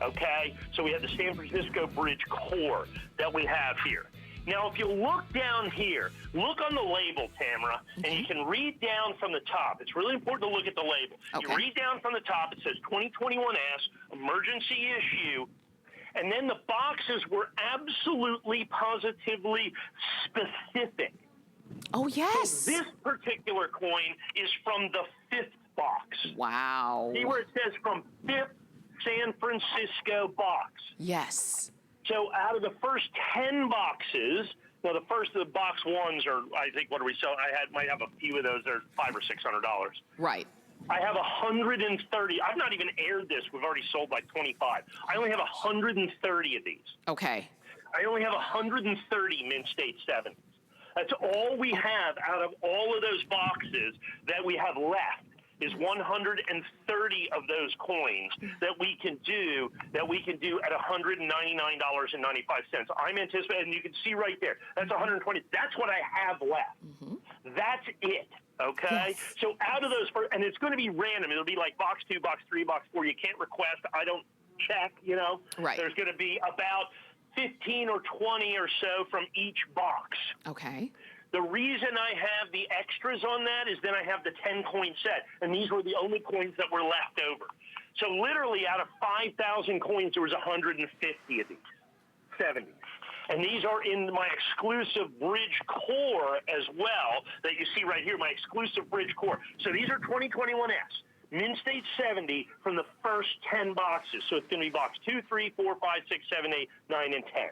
C: Okay, so we have the San Francisco Bridge core that we have here. Now, if you look down here, look on the label, Tamara, and you can read down from the top. It's really important to look at the label. You read down from the top, it says 2021S, emergency issue, and then the boxes were absolutely, positively specific.
B: Oh, yes.
C: So this particular coin is from the 5th box.
B: Wow.
C: See where it says from 5th San Francisco box.
B: Yes.
C: So out of the first 10 boxes, now the first of the box ones are, I think, what do we sell? Might have a few of those. They're $500 or $600.
B: Right.
C: I have 130. I've not even aired this. We've already sold like 25. I only have 130 of these.
B: Okay.
C: I only have 130 Mint State 70s. That's all we have out of all of those boxes that we have left. Is 130 of those coins that we can do at $199.95. I'm anticipating, and you can see right there, that's 120. That's what I have left. That's it. Okay?
B: Yes.
C: So out of those, and it's going to be random. It'll be like box 2, box 3, box 4. You can't request. I don't check, you know.
B: Right.
C: There's going to be about 15 or 20 or so from each box.
B: Okay.
C: The reason I have the extras on that is then I have the 10-coin set, and these were the only coins that were left over. So literally out of 5,000 coins, there was 150 of these, 70. And these are in my exclusive bridge core as well that you see right here, my exclusive bridge core. So these are 2021S, Mint State 70 from the first 10 boxes. So it's going to be box 2, 3, 4, 5, 6, 7, 8, 9, and 10.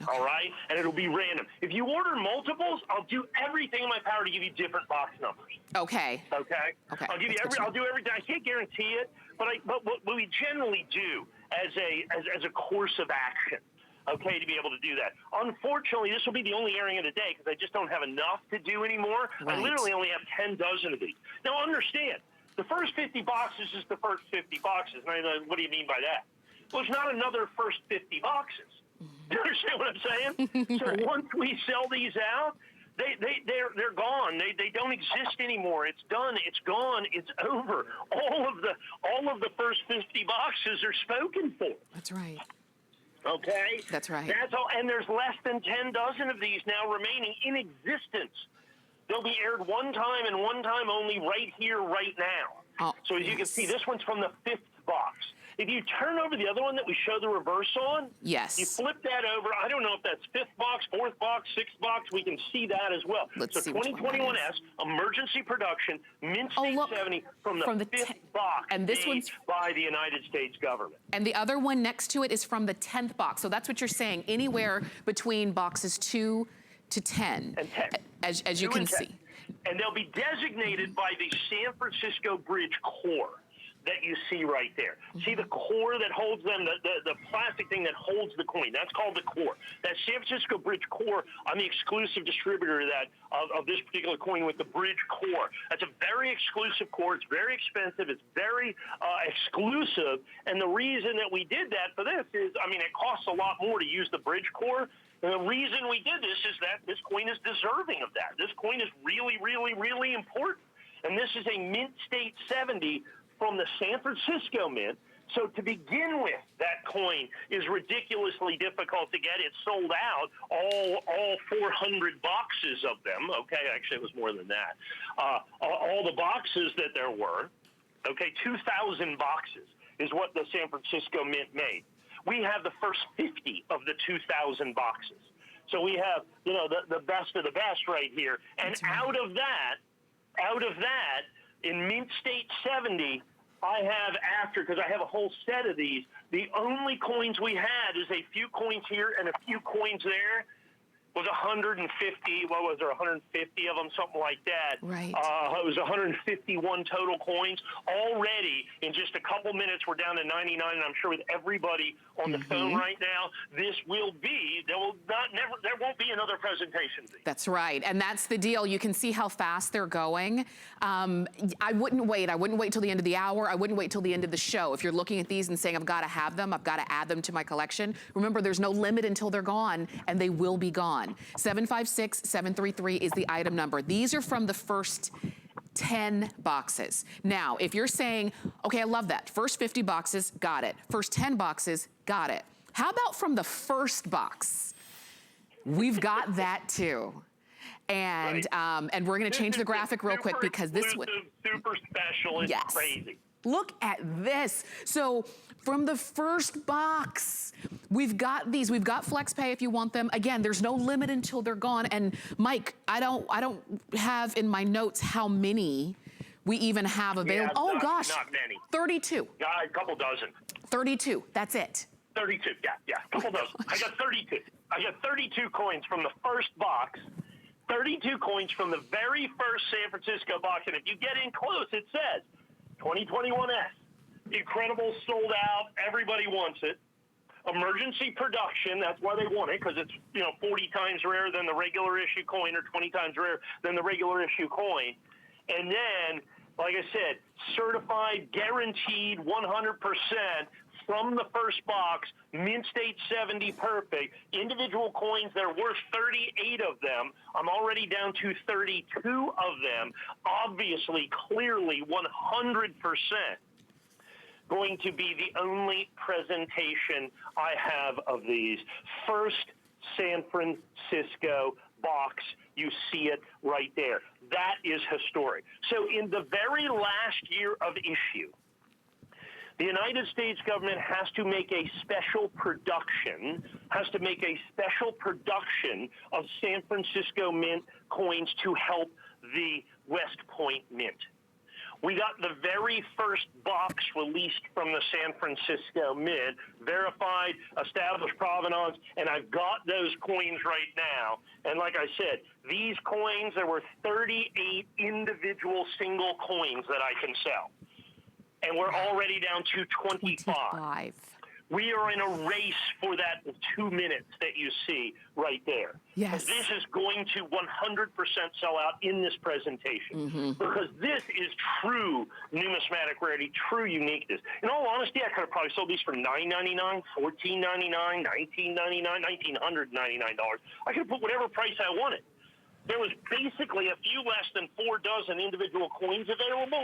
C: Okay. All right? And it'll be random. If you order multiples, I'll do everything in my power to give you different box numbers.
B: Okay.
C: Okay?
B: Okay.
C: I'll do everything. I can't guarantee it, but what we generally do as a course of action, okay, to be able to do that. Unfortunately, this will be the only airing of the day because I just don't have enough to do anymore.
B: Right.
C: I literally only have 10 dozen of these. Now, understand, the first 50 boxes is the first 50 boxes. Now, what do you mean by that? Well, it's not another first 50 boxes. Do you understand what I'm saying? So
B: Right.
C: once we sell these out, they're gone. They don't exist anymore. It's done. It's gone. It's over. All of the first 50 boxes are spoken for.
B: That's right.
C: Okay?
B: That's right.
C: That's all. And there's less than 10 dozen of these now remaining in existence. They'll be aired one time and one time only right here, right now.
B: Oh,
C: so as you can see, this one's from the 5th box. If you turn over the other one that we show the reverse on,
B: yes.
C: you flip that over. I don't know if that's 5th box, 4th box, 6th box. We can see that as well.
B: Let's
C: so
B: see which one that
C: 2021S, emergency production, Mint State 70 from the 5th box,
B: and this one's
C: by the United States government.
B: And the other one next to it is from the 10th box. So that's what you're saying, anywhere between boxes 2 to 10,
C: and 10.
B: as you can see.
C: And they'll be designated by the San Francisco Bridge core that you see right there. See the core that holds them, the plastic thing that holds the coin. That's called the core. That San Francisco Bridge core, I'm the exclusive distributor of this particular coin with the bridge core. That's a very exclusive core. It's very expensive. It's very exclusive. And the reason that we did that for this is, I mean, it costs a lot more to use the bridge core. And the reason we did this is that this coin is deserving of that. This coin is really, really, really important. And this is a Mint State 70 from the San Francisco Mint. So to begin with, that coin is ridiculously difficult to get. It's sold out, all 400 boxes of them. Okay, actually it was more than that. All the boxes that there were, okay, 2,000 boxes is what the San Francisco Mint made. We have the first 50 of the 2,000 boxes. So we have, you know, the best of the best right here. And out of that, in Mint State 70, I have because I have a whole set of these, the only coins we had is a few coins here and a few coins there. Was 150, what was there, 150 of them, something like that.
B: Right.
C: It was 151 total coins. Already, in just a couple minutes, we're down to 99, and I'm sure with everybody on the phone right now, there won't be another presentation.
B: That's right, and that's the deal. You can see how fast they're going. I wouldn't wait. I wouldn't wait till the end of the hour. I wouldn't wait till the end of the show. If you're looking at these and saying, I've got to have them, I've got to add them to my collection, remember, there's no limit until they're gone, and they will be gone. 756-733 is the item number. These are from the first 10 boxes. Now, if you're saying, okay, I love that. First 50 boxes, got it. First 10 boxes, got it. How about from the first box? We've got that too. And and we're gonna change the graphic real quick because this one,
C: super special, it's crazy.
B: Look at this. So from the first box, we've got these. We've got FlexPay if you want them. Again, there's no limit until they're gone. And Mike, I don't have in my notes how many we even have available.
C: Yeah,
B: oh gosh,
C: not many.
B: 32.
C: Yeah, a couple dozen.
B: 32. That's it.
C: 32. Yeah, a couple dozen. I got 32. I got 32 coins from the first box. 32 coins from the very first San Francisco box. And if you get in close, it says 2021S. Incredible, sold out. Everybody wants it. Emergency production. That's why they want it, because it's 40 times rarer than the regular issue coin, or 20 times rarer than the regular issue coin. And then, like I said, certified, guaranteed, 100% from the first box, mint state 70 perfect, individual coins that are worth 38 of them. I'm already down to 32 of them. Obviously, clearly, 100% going to be the only presentation I have of these. First San Francisco box. You see it right there. That is historic. So in the very last year of issue, the United States government has to make a special production, of San Francisco Mint coins to help the West Point Mint. We got the very first box released from the San Francisco Mint, verified, established provenance, and I've got those coins right now. And like I said, these coins, there were 38 individual single coins that I can sell. And we're already down to 25. We are in a race for that 2 minutes that you see right there.
B: Yes.
C: This is going to 100% sell out in this presentation because this is true numismatic rarity, true uniqueness. In all honesty, I could have probably sold these for $9.99, $14.99, $19.99, $1,999. I could have put whatever price I wanted. There was basically a few less than 4 dozen individual coins available.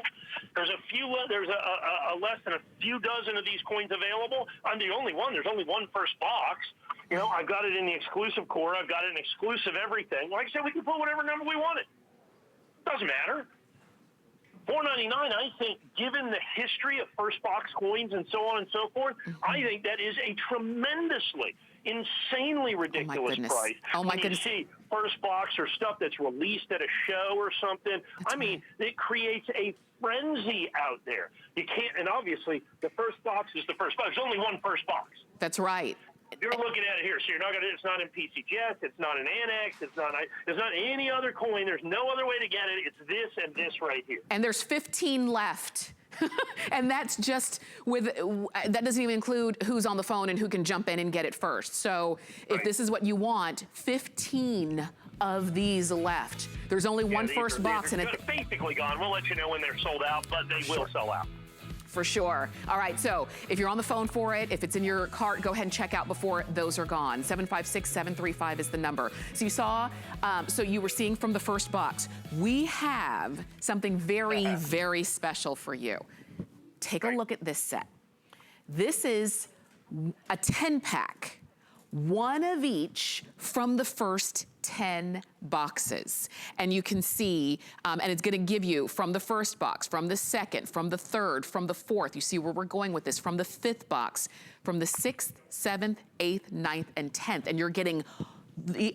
C: There's a less than a few dozen of these coins available. I'm the only one. There's only one first box. You know, I've got it in the exclusive core. I've got it in exclusive everything. Like I said, we can put whatever number we wanted. Doesn't matter. $4.99, I think, given the history of first box coins and so on and so forth, I think that is a tremendously, insanely ridiculous price.
B: Oh my goodness.
C: You see first box or stuff that's released at a show or something. I mean, it creates a frenzy out there. You can't, and obviously the first box is the first box. There's only one first box.
B: That's right.
C: You're looking at it here, so you're not gonna. It's not in PCGS. It's not an annex. It's not any other coin. There's no other way to get it. It's this and this right here.
B: And there's 15 left. And that's just with, that doesn't even include who's on the phone and who can jump in and get it first. So if this is what you want, 15 of these left. There's only one first box.
C: And it's basically gone. We'll let you know when they're sold out, but they will sell out.
B: For sure. All right, so if you're on the phone for it, if it's in your cart, go ahead and check out before those are gone. 756-735 is the number. So you saw, so you were seeing from the first box, we have something very, very special for you. Take a look at this set. This is a 10-pack, one of each from the first 10 boxes. And you can see, and it's gonna give you from the first box, from the second, from the third, from the fourth. You see where we're going with this, from the fifth box, from the 6th, 7th, 8th, 9th, and 10th. And you're getting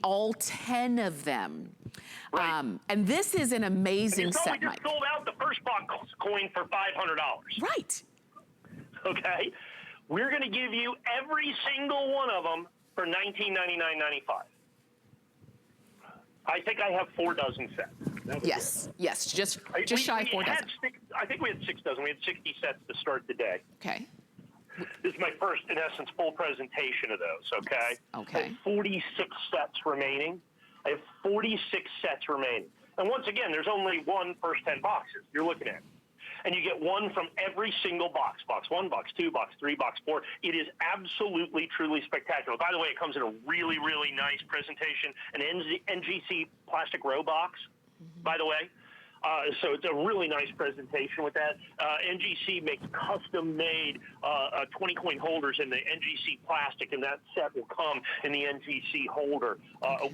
B: all 10 of them.
C: Right.
B: And this is an amazing set,
C: Mike. We just sold out the first box coin for $500.
B: Right.
C: Okay? We're gonna give you every single one of them for $19.99.95. I think I have 4 dozen sets.
B: Yes, yes, just shy of 4 dozen.
C: I think we had 6 dozen. We had 60 sets to start the day.
B: Okay.
C: This is my first, in essence, full presentation of those, okay?
B: Okay.
C: I have 46 sets remaining. And once again, there's only one first 10 boxes you're looking at. And you get one from every single box. Box 1, box 2, box 3, box 4. It is absolutely, truly spectacular. By the way, it comes in a really, really nice presentation, an NGC plastic row box, by the way. So it's a really nice presentation with that. NGC makes custom-made 20-coin holders in the NGC plastic, and that set will come in the NGC holder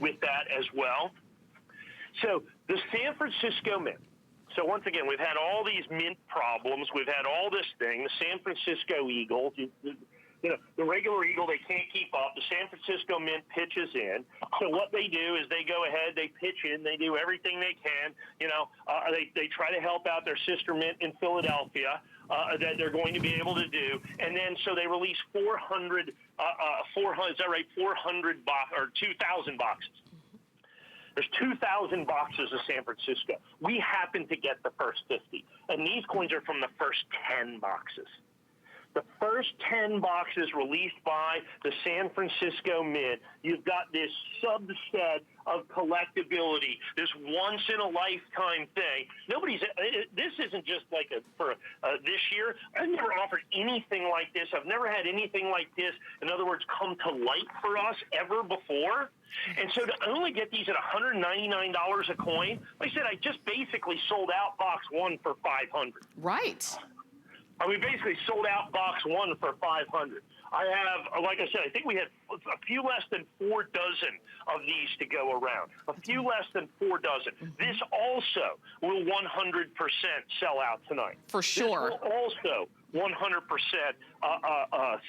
C: with that as well. So the San Francisco Mint. So once again, we've had all these mint problems. We've had all this thing. The San Francisco Eagle, the regular Eagle, they can't keep up. The San Francisco Mint pitches in. So what they do is they go ahead, they pitch in, they do everything they can. They try to help out their sister mint in Philadelphia that they're going to be able to do. And then so they release 400, is that right? 400 or 2,000 boxes. There's 2,000 boxes of San Francisco. We happen to get the first 50. And these coins are from the first 10 boxes. The first 10 boxes released by the San Francisco Mint, you've got this subset of collectability, this once-in-a-lifetime thing. This isn't just like for this year. I've never offered anything like this. I've never had anything like this, in other words, come to light for us ever before. And so to only get these at $199 a coin, like I said, I just basically sold out box one for $500.
B: Right.
C: We basically sold out box one for $500. I have, like I said, I think we had a few less than 4 dozen of these to go around. A few less than 4 dozen. This also will 100% sell out tonight.
B: For sure.
C: This will also 100%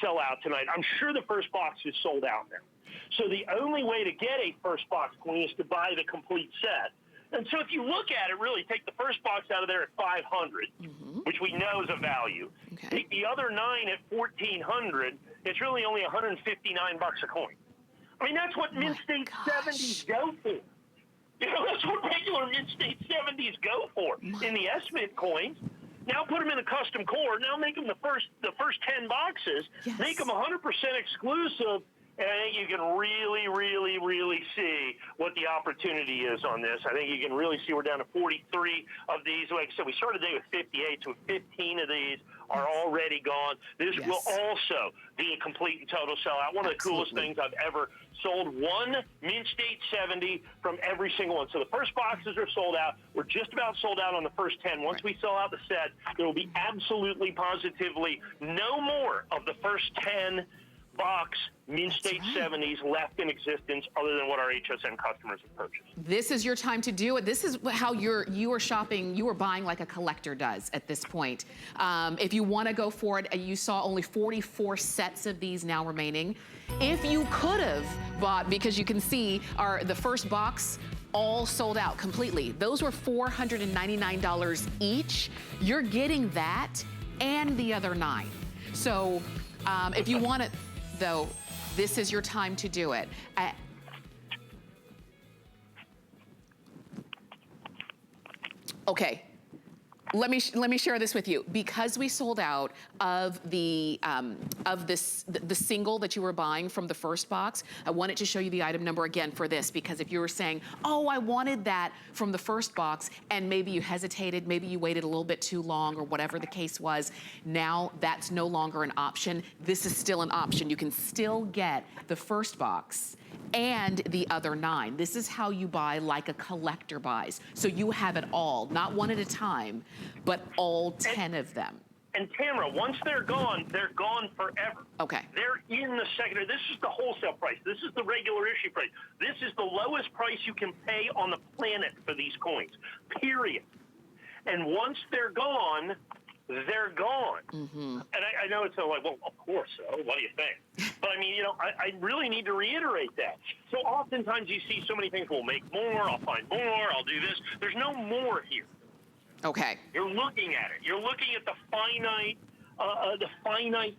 C: sell out tonight. I'm sure the first box is sold out now. So the only way to get a first box coin is to buy the complete set. And so if you look at it, really take the first box out of there at $500, which we know is a value.
B: Okay.
C: Take the other 9 at $1,400. It's really only $159 a coin. I mean, that's what Mint State 70s go for. You know, that's what regular Mint State 70s go for in the S-Mint coins. Now put them in a custom core. Now make them the first 10 boxes.
B: Yes.
C: Make them 100% exclusive. And I think you can really, really, really see what the opportunity is on this. I think you can really see we're down to 43 of these. Like I said, we started the day with 58, so 15 of these are already gone. This will also be a complete and total sellout. One of the coolest things I've ever sold. One Mint State 70 from every single one. So the first boxes are sold out. We're just about sold out on the first 10. Once we sell out the set, there will be absolutely, positively no more of the first 10 box Mint State 70s left in existence other than what our HSN customers have purchased.
B: This is your time to do it. This is how you are shopping, you are buying like a collector does at this point. If you want to go for it, you saw only 44 sets of these now remaining. If you could have bought, because you can see the first box all sold out completely. Those were $499 each. You're getting that and the other 9. So if you want it, though, this is your time to do it. Okay, let me share this with you. Because we sold out of the single that you were buying from the first box, I wanted to show you the item number again for this, because if you were saying, oh, I wanted that from the first box, and maybe you hesitated, maybe you waited a little bit too long, or whatever the case was, now that's no longer an option. This is still an option. You can still get the first box and the other 9. This is how you buy like a collector buys. So you have it all, not one at a time, but all 10 of them.
C: And Tamara, once they're gone forever.
B: Okay.
C: They're in the secondary. This is the wholesale price. This is the regular issue price. This is the lowest price you can pay on the planet for these coins, period. And once they're gone, they're gone. And I know it's like, well, of course so. What do you think? But I mean, you know, I really need to reiterate that. So oftentimes you see so many things, we'll make more, I'll find more, I'll do this. There's no more here.
B: Okay.
C: You're looking at it. You're looking at the finite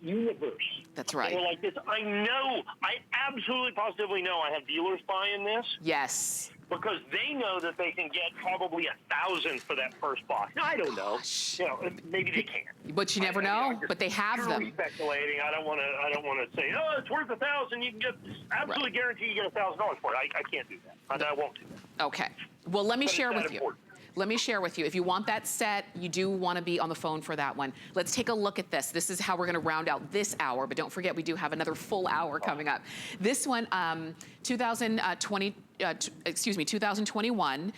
C: universe.
B: That's right.
C: And we're like this. I absolutely positively know I have dealers buying this.
B: Yes.
C: Because they know that they can get probably 1,000 for that first box. Now, I don't know. You know, maybe they can't.
B: But you never know. But they have them.
C: Speculating. I don't want to say, oh, it's worth 1,000. You can get absolutely guarantee you get $1,000 for it. I can't do that. I won't do that.
B: Okay. Well, let me share with you.
C: Important.
B: Let me share with you. If you want that set, you do want to be on the phone for that one. Let's take a look at this. This is how we're going to round out this hour, but don't forget we do have another full hour coming up. This one, 2021,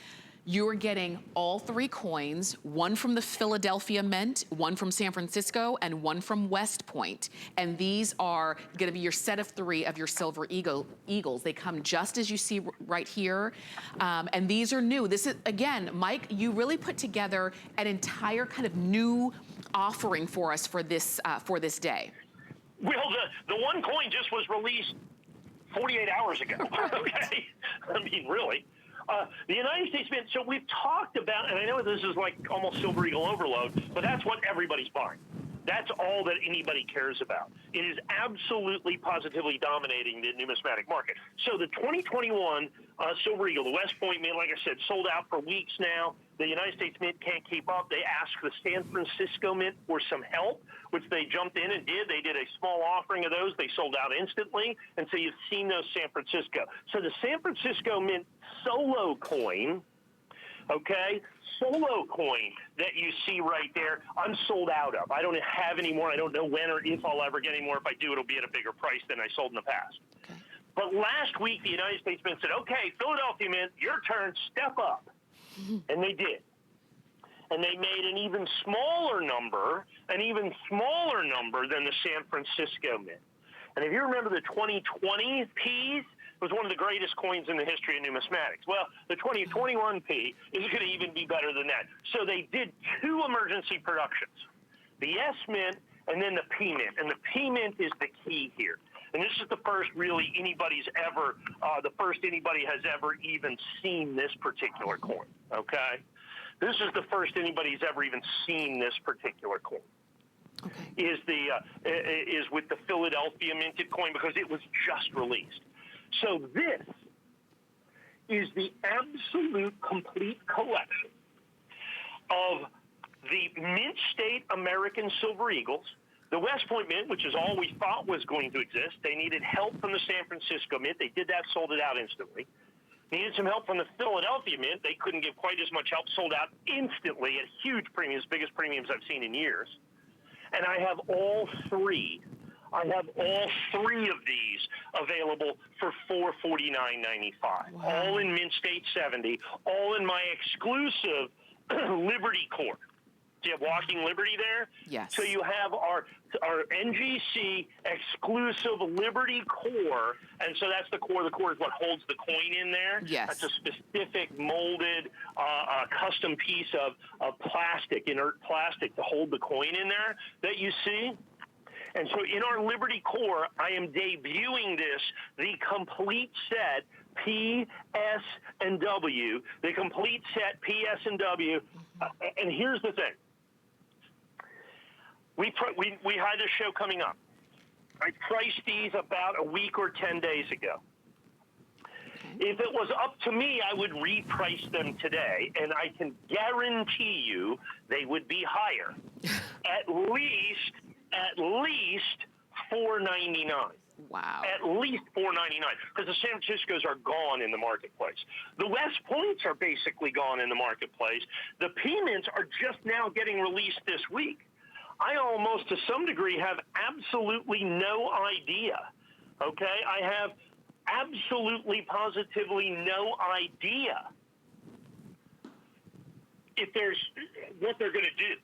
B: you're getting all 3 coins, one from the Philadelphia Mint, one from San Francisco, and one from West Point. And these are gonna be your set of 3 of your silver eagles. They come just as you see right here. And these are new. This is, again, Mike, you really put together an entire kind of new offering for us for this day.
C: Well, the one coin just was released 48 hours ago, okay? I mean, really. The United States Mint, so we've talked about, and I know this is like almost Silver Eagle overload, but that's what everybody's buying. That's all that anybody cares about. It is absolutely, positively dominating the numismatic market. So the 2021 Silver Eagle, the West Point Mint, like I said, sold out for weeks now. The United States Mint can't keep up. They asked the San Francisco Mint for some help, which they jumped in and did. They did a small offering of those. They sold out instantly, and so you've seen those San Francisco. So the San Francisco Mint solo coin, okay, solo coin that you see right there, I'm sold out of. I don't have any more. I don't know when or if I'll ever get any more. If I do, it'll be at a bigger price than I sold in the past.
B: Okay.
C: But last week, the United States Mint said, okay, Philadelphia Mint, your turn, step up. And they did. And they made an even smaller number than the San Francisco Mint. And if you remember the 2020 P's, it was one of the greatest coins in the history of numismatics. Well, the 2021 P is going to even be better than that. So they did two emergency productions, the S Mint and then the P Mint. And the P Mint is the key here. And this is the first really anybody has ever even seen this particular coin, okay? This is the first anybody's ever even seen this particular coin. Okay. Is with the Philadelphia minted coin because it was just released. So this is the absolute complete collection of the Mint State American Silver Eagles, the West Point Mint, which is all we thought was going to exist. They needed help from the San Francisco Mint. They did that, sold it out instantly. Needed some help from the Philadelphia Mint. They couldn't give quite as much help, sold out instantly at huge premiums, biggest premiums I've seen in years. And I have all three. I have all three of these available for $449.95. Wow. All in Mint State 70, all in my exclusive Liberty Core. Do you have Walking Liberty there?
B: Yes.
C: So you have our NGC exclusive Liberty Core, and so that's the core. The core is what holds the coin in there.
B: Yes.
C: That's a specific molded custom piece of plastic, inert plastic to hold the coin in there that you see. And so in our Liberty Core, I am debuting the complete set P, S, and W, the complete set P, S, and W. And here's the thing. We had this show coming up. I priced these about a week or 10 days ago. If it was up to me, I would reprice them today, and I can guarantee you they would be higher. At least $4.99.
B: Wow.
C: At least $4.99, because the San Franciscos are gone in the marketplace. The West Points are basically gone in the marketplace. The P Mints are just now getting released this week. I almost, to some degree, have absolutely no idea, okay? I have absolutely, positively no idea if what they're going to do.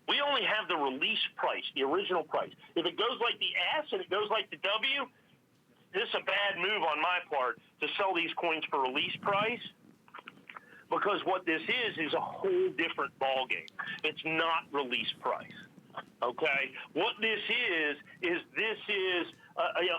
C: We only have the release price, the original price. If it goes like the S and it goes like the W, this is a bad move on my part to sell these coins for release price, because what this is a whole different ballgame. It's not release price. Okay, what this is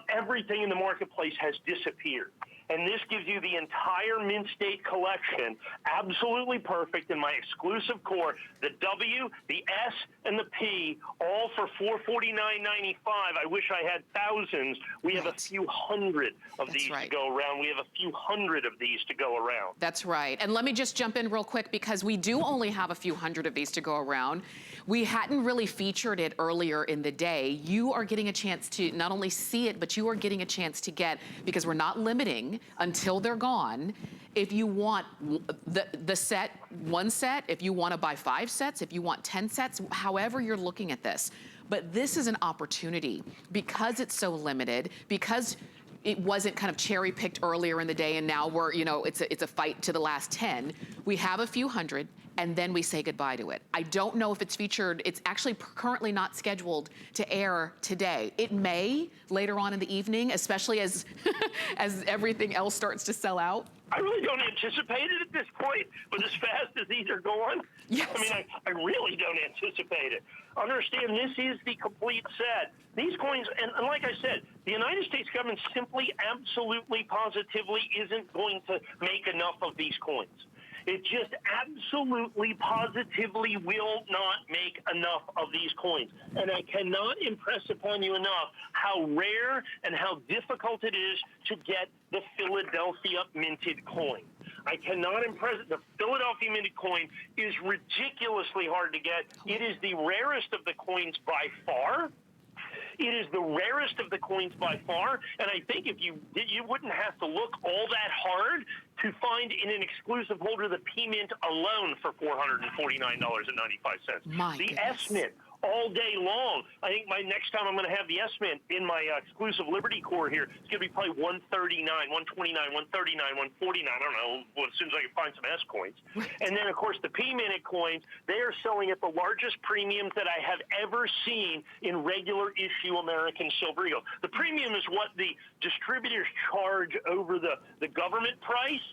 C: everything in the marketplace has disappeared. And this gives you the entire Mint State collection, absolutely perfect in my exclusive core, the W, the S, and the P, all for $449.95. I wish I had thousands. We have a few hundred of these to go around. We have a few hundred of these to go around.
B: That's right. And let me just jump in real quick, because we do only have a few hundred of these to go around. We hadn't really featured it earlier in the day. You are getting a chance to not only see it, but you are getting a chance to get, because we're not limiting until they're gone. If you want the set, one set, if you want to buy 5 sets, if you want 10 sets, however you're looking at this. But this is an opportunity, because it's so limited, because it wasn't kind of cherry picked earlier in the day, and now we're, it's a fight to the last 10. We have a few hundred, and then we say goodbye to it. I don't know if it's featured. It's actually currently not scheduled to air today. It may later on in the evening, especially as as everything else starts to sell out.
C: I really don't anticipate it at this point, but as fast as these are going,
B: yes.
C: I mean, I really don't anticipate it. Understand, this is the complete set. These coins, and like I said, the United States government simply, absolutely, positively isn't going to make enough of these coins. It just absolutely, positively will not make enough of these coins. And I cannot impress upon you enough how rare and how difficult it is to get the Philadelphia minted coin. I cannot impress it. The Philadelphia Minted coin is ridiculously hard to get. It is the rarest of the coins by far. It is the rarest of the coins by far, and I think if you wouldn't have to look all that hard to find in an exclusive holder the P-Mint alone for $449.95. The S-Mint all day long. I think next time I'm going to have the S-Mint in my exclusive Liberty Core here. It's going to be probably $139, $129, $139, $149. I don't know. Well, as soon as I can find some S coins. And then, of course, the P-Minted coins, they are selling at the largest premiums that I have ever seen in regular issue American Silver Eagle. The premium is what the distributors charge over the government price.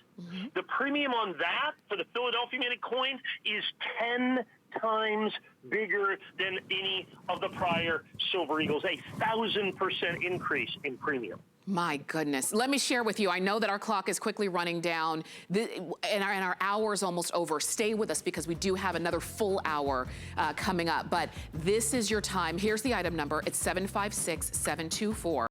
C: The premium on that for the Philadelphia Minted coins is 10 times bigger than any of the prior Silver Eagles, 1,000% increase in premium.
B: My goodness. Let me share with you, I know that our clock is quickly running down and our hour is almost over. Stay with us because we do have another full hour coming up, but this is your time. Here's the item number. It's 756724.